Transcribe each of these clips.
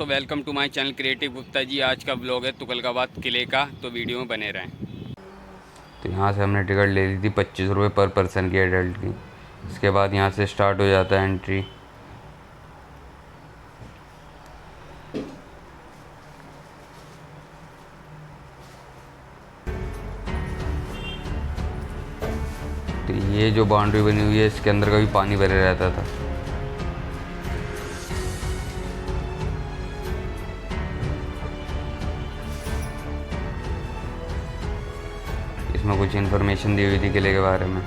Welcome to my channel creative Gupta ji. आज का blog है तुगलकाबाद किले का, तो वीडियो में बने रहें। तो यहाँ से हमने टिकट ले ली थी 25 रुपये पर पर्सन की एडल्ट की। इसके बाद यहाँ से स्टार्ट हो जाता है एंट्री। तो ये जो बाउंड्री बनी हुई है इसके अंदर कभी पानी भरे रहता था। इसमें कुछ इन्फॉर्मेशन दी हुई थी किले के बारे में।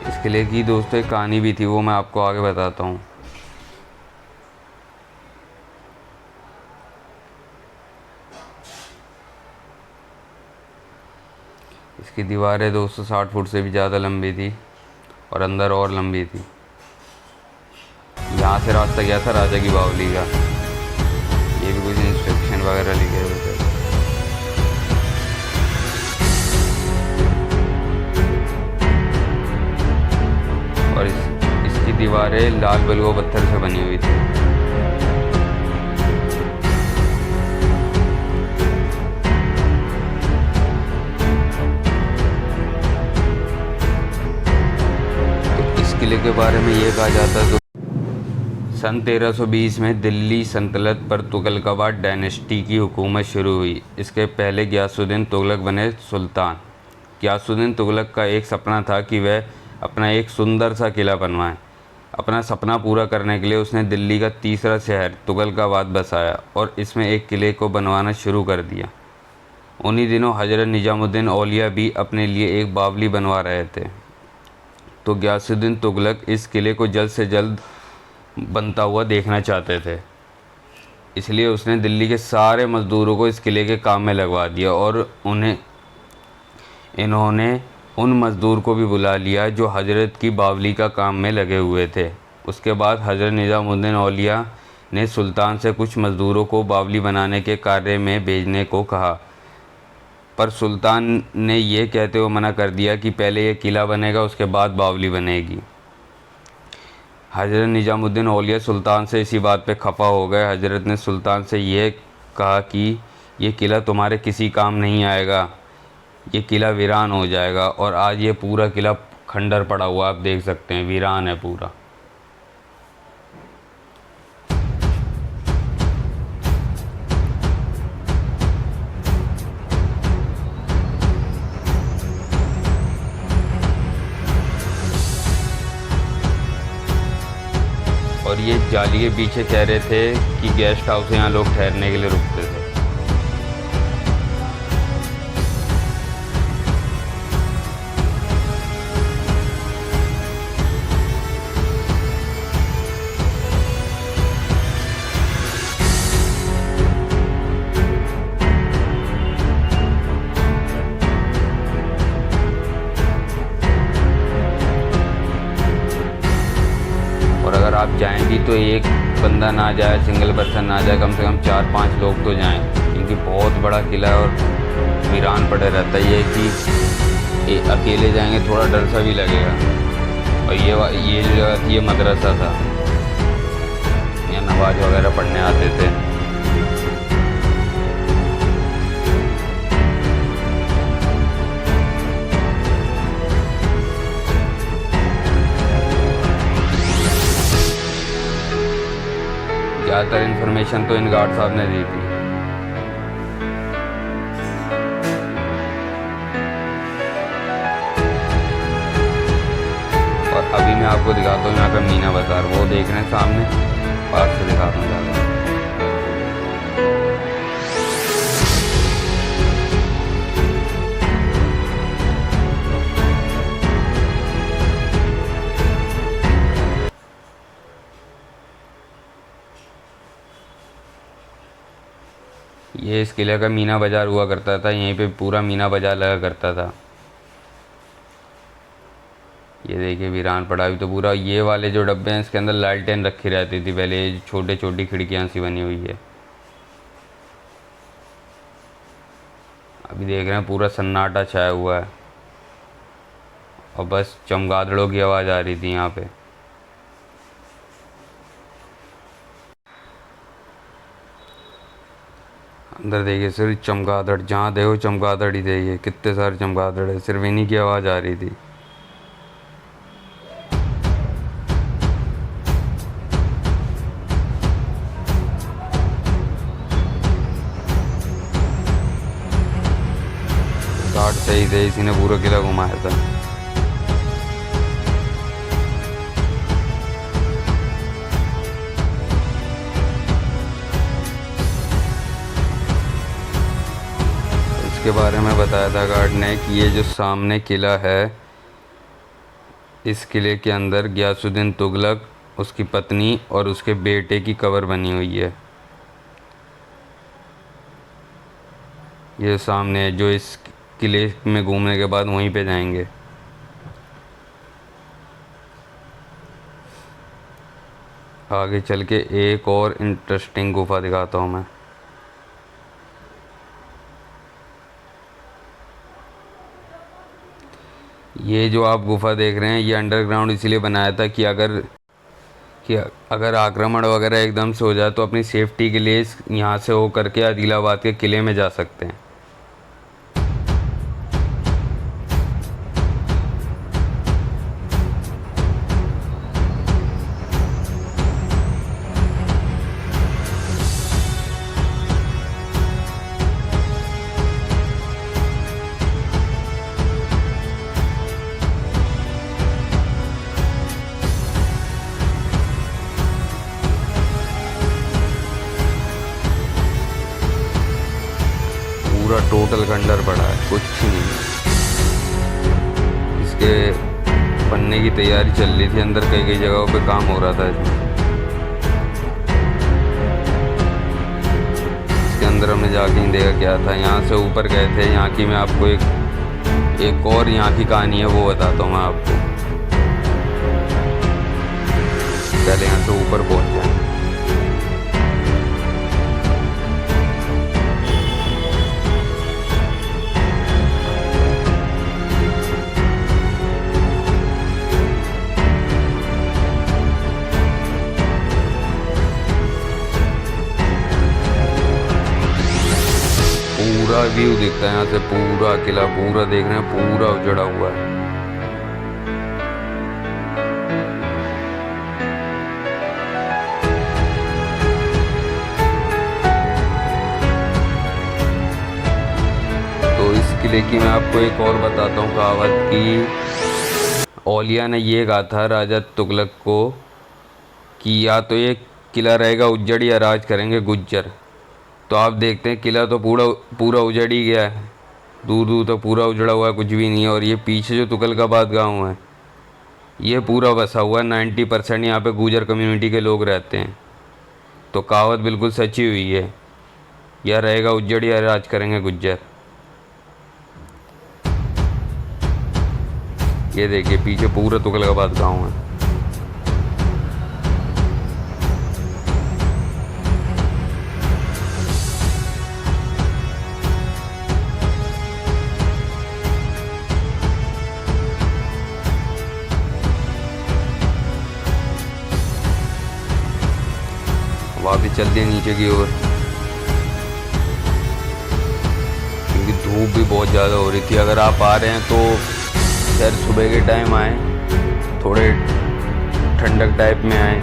इस किले की दोस्तों एक कहानी भी थी, वो मैं आपको आगे बताता हूँ। इसकी दीवारें दोस्तों 60 फुट से भी ज़्यादा लंबी थी और अंदर और लंबी थी। यहाँ से रास्ता गया था राजा की बावली का। ये भी कुछ इंस्ट्रक्शन वगैरह लिखे हुए थे। और इसकी दीवारें लाल बलुआ पत्थर से बनी हुई थी। किले के बारे में ये कहा जाता है तो सन 1320 में दिल्ली सल्तनत पर तुगलकाबाद डायनेस्टी की हुकूमत शुरू हुई। इसके पहले गियासुद्दीन तुगलक बने सुल्तान। गियासुद्दीन तुगलक का एक सपना था कि वह अपना एक सुंदर सा किला बनवाए। अपना सपना पूरा करने के लिए उसने दिल्ली का तीसरा शहर तुगलकाबाद बसाया और इसमें एक किले को बनवाना शुरू कर दिया। उन्हीं दिनों हज़रत निजामुद्दीन औलिया भी अपने लिए एक बावली बनवा रहे थे। तो गियासुद्दीन तुगलक इस किले को जल्द से जल्द बनता हुआ देखना चाहते थे। इसलिए उसने दिल्ली के सारे मज़दूरों को इस किले के काम में लगवा दिया और इन्होंने उन मज़दूर को भी बुला लिया जो हजरत की बावली का काम में लगे हुए थे। उसके बाद हजरत निजामुद्दीन औलिया ने सुल्तान से कुछ मज़दूरों को बावली बनाने के कार्य में भेजने को कहा, पर सुल्तान ने ये कहते हुए मना कर दिया कि पहले ये किला बनेगा उसके बाद बावली बनेगी। हज़रत निजामुद्दीन औलिया सुल्तान से इसी बात पे खफा हो गए। हज़रत ने सुल्तान से ये कहा कि ये किला तुम्हारे किसी काम नहीं आएगा, ये किला वीरान हो जाएगा। और आज ये पूरा किला खंडर पड़ा हुआ आप देख सकते हैं, वीरान है पूरा। और ये जाली के पीछे कह रहे थे कि गेस्ट हाउस यहाँ लोग ठहरने के लिए रुकते थे। और अगर आप जाएंगी तो एक बंदा ना जाए, सिंगल पर्सन ना जाए, कम से कम 4-5 लोग तो जाएं, क्योंकि बहुत बड़ा किला है और वीरान पड़े रहता है। ये कि अकेले जाएंगे थोड़ा डर सा भी लगेगा। और ये जो जगह थी ये मदरसा था, यहाँ नमाज वगैरह पढ़ने आते थे। ज़्यादातर इन्फॉर्मेशन तो इन गार्ड साहब ने दी थी। और अभी मैं आपको दिखाता हूँ यहाँ पे मीना बाज़ार, वो देख रहे हैं सामने, पास से दिखाता हूँ ज़्यादा। ये इस किले का मीना बाज़ार हुआ करता था, यहीं पे पूरा मीना बाज़ार लगा करता था। ये देखिए वीरान पड़ा। अभी तो पूरा ये वाले जो डब्बे हैं इसके अंदर लालटेन रखी रहती थी पहले, ये छोटे छोटी खिड़कियाँ सी बनी हुई है। अभी देख रहे हैं पूरा सन्नाटा छाया हुआ है और बस चमगादड़ों की आवाज़ आ रही थी यहाँ पे। अंदर देखिए सिर्फ चमगादड़, जहाँ देखो चमगादड़ ही देखिए, कितने सारे चमगादड़ है, सिर्फ इन्हीं की आवाज़ आ रही थी। गार्ड सही थे, इसी ने पूरा किला घुमाया था। इसके बारे में बताया था गार्ड ने कि ये जो सामने किला है, इस किले के अंदर गियासुद्दीन तुगलक, उसकी पत्नी और उसके बेटे की कब्र बनी हुई है। ये सामने जो इस किले में घूमने के बाद वहीं पे जाएंगे। आगे चल के एक और इंटरेस्टिंग गुफा दिखाता हूँ मैं। ये जो आप गुफा देख रहे हैं, ये अंडरग्राउंड इसलिए बनाया था कि अगर आक्रमण वगैरह एकदम से हो जाए तो अपनी सेफ्टी के लिए यहाँ से हो करके आदिलाबाद के किले में जा सकते हैं। पूरा टोटल खंडर पड़ा है, कुछ नहीं। इसके बनने की तैयारी चल रही थी, अंदर कई कई जगहों पे काम हो रहा था इसमें। इसके अंदर हमने जाके देखा क्या था। यहाँ से ऊपर गए थे, यहाँ की मैं आपको एक और यहाँ की कहानी है वो बताता हूँ मैं आपको। पहले यहाँ से ऊपर पहुँच जाए। पूरा व्यू दिखता है यहाँ से, पूरा किला पूरा देख रहे हैं, पूरा उजड़ा हुआ है। तो इस किले की मैं आपको एक और बताता हूँ कहावत की। औलिया ने ये कहा था राजा तुगलक को कि या तो ये किला रहेगा उज्जड़ या राज करेंगे गुज्जर। तो आप देखते हैं किला तो पूरा उजड़ ही गया है, दूर दूर तक पूरा उजड़ा हुआ है, कुछ भी नहीं है। और ये पीछे जो तुगलकाबाद गांव है, ये पूरा बसा हुआ है। 90% यहाँ पे गुजर कम्युनिटी के लोग रहते हैं। तो कहावत बिल्कुल सच्ची हुई है, या रहेगा उज्जड़ या राज करेंगे गुज्जर। ये देखिए पीछे पूरा तुगलकाबाद गाँव है। वापस चलते हैं नीचे की ओर, क्योंकि धूप भी बहुत ज़्यादा हो रही थी। अगर आप आ रहे हैं तो शायद सुबह के टाइम आए, थोड़े ठंडक टाइप में आए,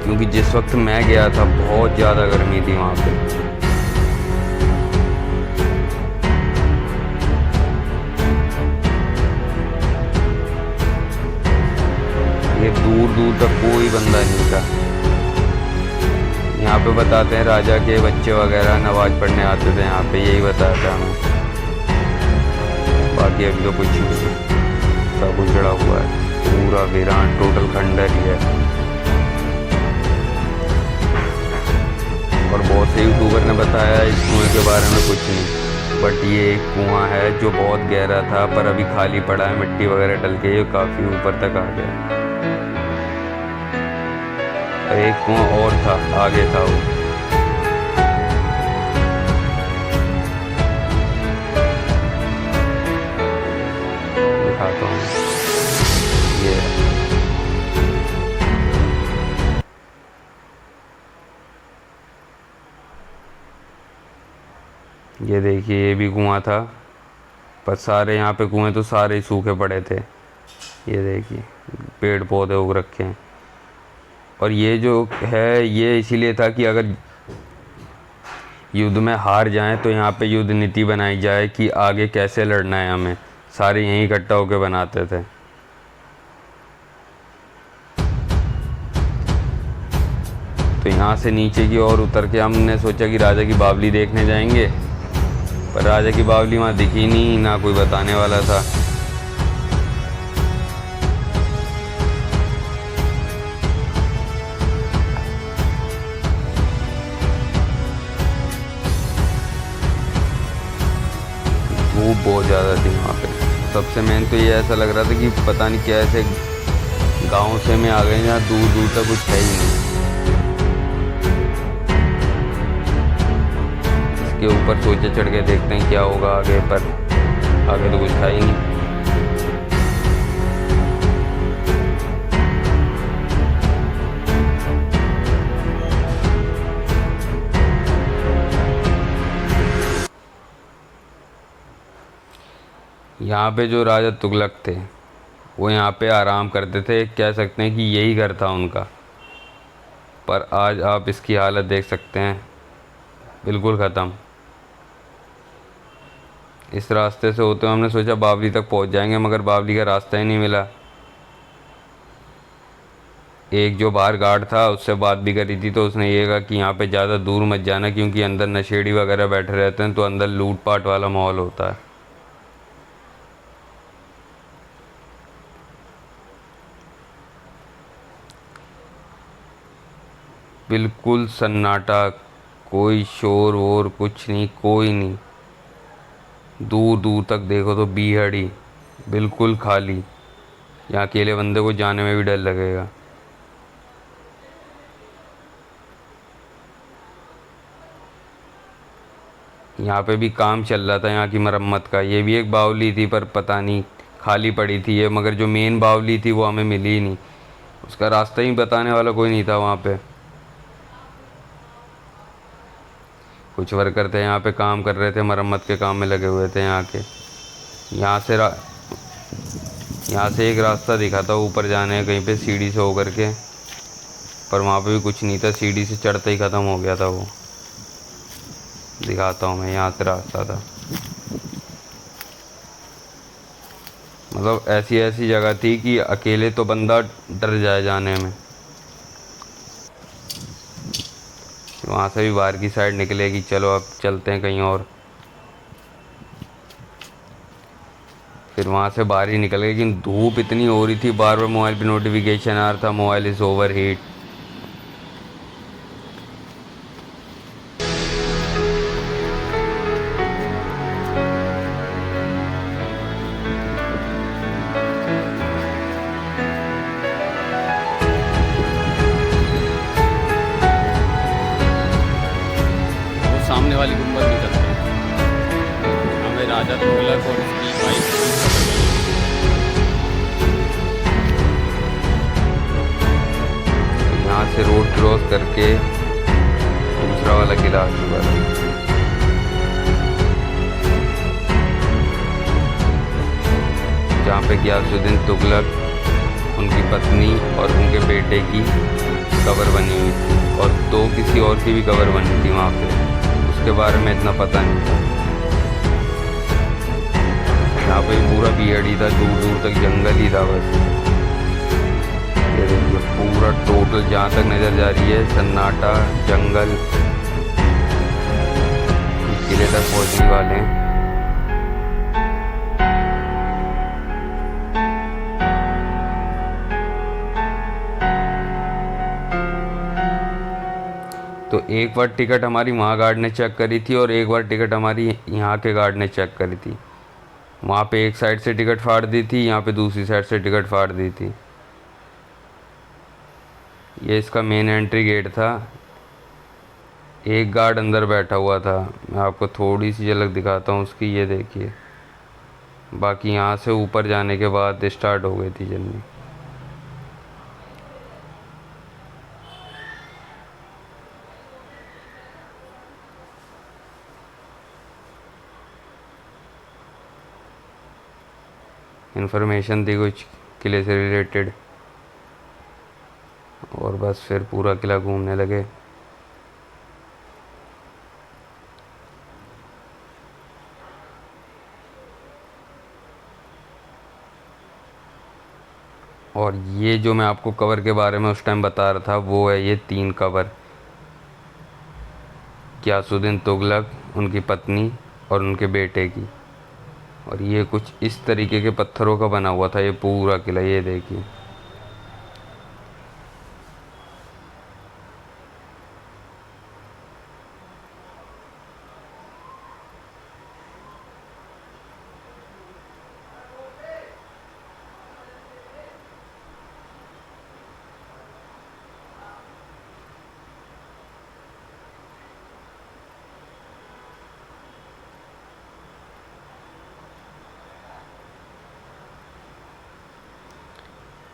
क्योंकि जिस वक्त मैं गया था बहुत ज़्यादा गर्मी थी वहाँ पे। ये दूर दूर तक कोई बंदा नहीं था। यहाँ पे बताते हैं राजा के बच्चे वगैरह नमाज पढ़ने आते थे यहाँ पे, यही बताया था हमें। बाकी अभी तो कुछ नहीं, सब उजड़ा हुआ है, पूरा वीरान टोटल खंडर ही है। और बहुत से यूट्यूबर ने बताया इस कुएं के बारे में कुछ नहीं। बट ये एक कुआं है जो बहुत गहरा था पर अभी खाली पड़ा है, मिट्टी वगैरह डल के ये काफ़ी ऊपर तक आ गया। और एक कुआं और था, आगे था वो। दिखाता हूँ, ये है। ये देखिए, ये भी कुआं था, पर सारे यहाँ पे कुएं तो सारे ही सूखे पड़े थे। ये देखिए, पेड़ पौधे उग रखे हैं। और ये जो है ये इसीलिए था कि अगर युद्ध में हार जाएं तो यहाँ पे युद्ध नीति बनाई जाए कि आगे कैसे लड़ना है हमें। सारे यहीं इकट्ठा होकर बनाते थे। तो यहाँ से नीचे की ओर उतर के हमने सोचा कि राजा की बावली देखने जाएंगे, पर राजा की बावली वहाँ दिखी नहीं, ना कोई बताने वाला था। धूप बहुत ज़्यादा थी वहाँ पे। सबसे मेन तो ये ऐसा लग रहा था कि पता नहीं क्या ऐसे गाँव से में आ गए जहाँ दूर दूर तक कुछ है ही नहीं। इसके ऊपर सोचे चढ़ के देखते हैं क्या होगा आगे, पर आगे तो कुछ था ही नहीं। यहाँ पे जो राजा तुगलक थे वो यहाँ पे आराम करते थे, कह सकते हैं कि यही घर था उनका। पर आज आप इसकी हालत देख सकते हैं, बिल्कुल ख़त्म। इस रास्ते से होते हुए हमने सोचा बावली तक पहुँच जाएंगे, मगर बावली का रास्ता ही नहीं मिला। एक जो बाहर गार्ड था उससे बात भी करी थी, तो उसने ये कहा कि यहाँ पे ज़्यादा दूर मत जाना, क्योंकि अंदर नशेड़ी वगैरह बैठे रहते हैं, तो अंदर लूट पाट वाला माहौल होता है। बिल्कुल सन्नाटा, कोई शोर वोर कुछ नहीं, कोई नहीं। दूर दूर तक देखो तो बीहड़ी, बिल्कुल खाली। यहाँ अकेले बंदे को जाने में भी डर लगेगा। यहाँ पे भी काम चल रहा था यहाँ की मरम्मत का। ये भी एक बावली थी, पर पता नहीं खाली पड़ी थी ये, मगर जो मेन बावली थी वो हमें मिली ही नहीं। उसका रास्ता ही बताने वाला कोई नहीं था वहाँ पे। कुछ वर्कर थे यहाँ पे काम कर रहे थे, मरम्मत के काम में लगे हुए थे यहाँ के। यहाँ से एक रास्ता दिखा था ऊपर जाने, कहीं पे सीढ़ी से होकर के, पर वहाँ पे भी कुछ नहीं था। सीढ़ी से चढ़ते ही ख़त्म हो गया था वो। दिखाता हूँ मैं, यहाँ से रास्ता था। मतलब ऐसी ऐसी जगह थी कि अकेले तो बंदा डर जाए जाने में। वहाँ से भी बाहर की साइड निकलेगी, चलो अब चलते हैं कहीं और। फिर वहाँ से बाहर ही निकल गए, लेकिन धूप इतनी हो रही थी, बार बार मोबाइल पे नोटिफिकेशन आ रहा था, मोबाइल इज़ ओवर हीट। वो सामने वाली गुंबद नहीं करते, हमें राजा तुगलक और उसकी वाइफ की खबर लगी। यहाँ से रोड क्रॉस करके दूसरा वाला किला आ चुका था। जहाँ पे गियासुद्दीन तुगलक, उनकी पत्नी और उनके बेटे की कब्र बनी हुई थी, और दो किसी और की भी कब्र बनी थी वहाँ पे। उसके बारे में इतना पता नहीं था। यहाँ पे पूरा बीहड़ी था, दूर दूर तक जंगल ही था बस। ये देखिए पूरा टोटल जहाँ तक नज़र जा रही है सन्नाटा, जंगल। किले तक पहुँचने वाले हैं। तो एक बार टिकट हमारी वहाँ गार्ड ने चेक करी थी और एक बार टिकट हमारी यहाँ के गार्ड ने चेक करी थी। वहाँ पे एक साइड से टिकट फाड़ दी थी, यहाँ पे दूसरी साइड से टिकट फाड़ दी थी। ये इसका मेन एंट्री गेट था। एक गार्ड अंदर बैठा हुआ था, मैं आपको थोड़ी सी झलक दिखाता हूँ उसकी, ये देखिए। बाकी यहाँ से ऊपर जाने के बाद स्टार्ट हो गई थी जर्नी। इन्फॉर्मेशन थी कुछ किले से रिलेटेड, और बस फिर पूरा किला घूमने लगे। और ये जो मैं आपको कवर के बारे में उस टाइम बता रहा था, वो है ये 3 कवर, गियासुद्दीन तुगलक, उनकी पत्नी और उनके बेटे की। और ये कुछ इस तरीके के पत्थरों का बना हुआ था ये पूरा किला, ये देखिए।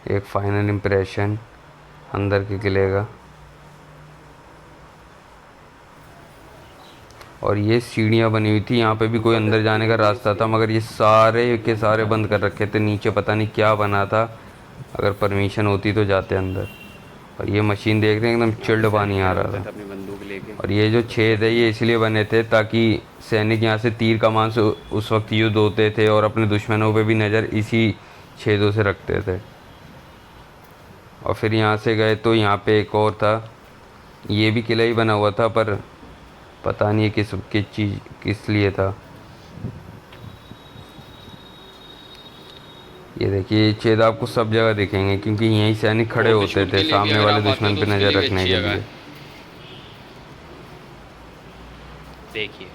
एक फाइनल इम्प्रेशन अंदर के किले का। और ये सीढ़ियाँ बनी हुई थी, यहाँ पे भी कोई अंदर जाने का रास्ता था, मगर ये सारे के सारे बंद कर रखे थे। नीचे पता नहीं क्या बना था, अगर परमिशन होती तो जाते अंदर। और ये मशीन देख रहे हैं, एकदम चिल्ड पानी आ रहा था। अपनी बंदूक लेके। और ये जो छेद है ये इसलिए बने थे ताकि सैनिक यहाँ से तीर कमान से उस वक्त युद्ध होते थे और अपने दुश्मनों पे भी नज़र इसी छेदों से रखते थे। और फिर यहाँ से गए तो यहाँ पे एक और था, ये भी किला ही बना हुआ था, पर पता नहीं किस लिए था। ये देखिए, ये छेद आपको सब जगह दिखेंगे क्योंकि यहीं सैनिक खड़े होते थे सामने वाले दुश्मन पे नज़र रखने के लिए। देखिए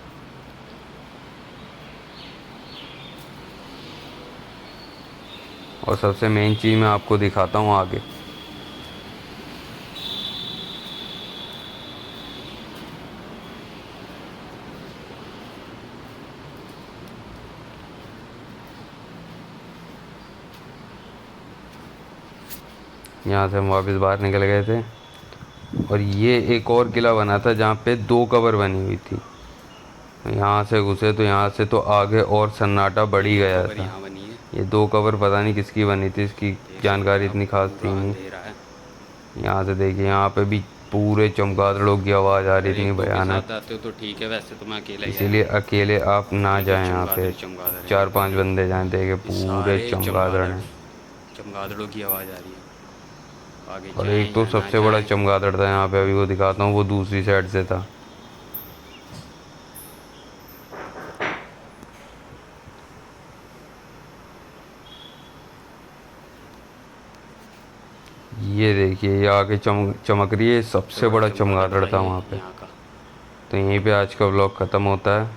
और सबसे मेन चीज़ मैं आपको दिखाता हूँ आगे। यहाँ से हम वापस बाहर निकल गए थे। और ये एक और किला बना था जहाँ पे 2 कबर बनी हुई थी। यहाँ से घुसे तो यहाँ से तो आगे और सन्नाटा बढ़ ही गया था। यहाँ बनी है, ये 2 कबर पता नहीं किसकी बनी थी, इसकी जानकारी इतनी खास थी नहीं। अंधेरा है। यहाँ से देखिए, यहाँ पे भी पूरे चमगादड़ों की आवाज़ आ रही अगर थी, एक दो के भयानक। साथ आते हो तो ठीक है, वैसे तो मैं अकेला ही इसीलिए आया। अकेले आप ना जाएं यहाँ पे। चमगादड़ है। 4-5 बंदे जाएं, देखे पूरे सारे चमगादड़ हैं। चमगादड़ों की आवाज़ आ रही है। आगे और जाएं एक तो या ना सबसे बड़ा जाएं। चमगादड़ था यहाँ पे, अभी वो दिखाता हूँ, वो दूसरी साइड से था। ये देखिए, ये आगे चमक रही है, सबसे बड़ा चमगादड़ था वहाँ पे। यहाँ का तो यहीं पे आज का व्लॉग ख़त्म होता है।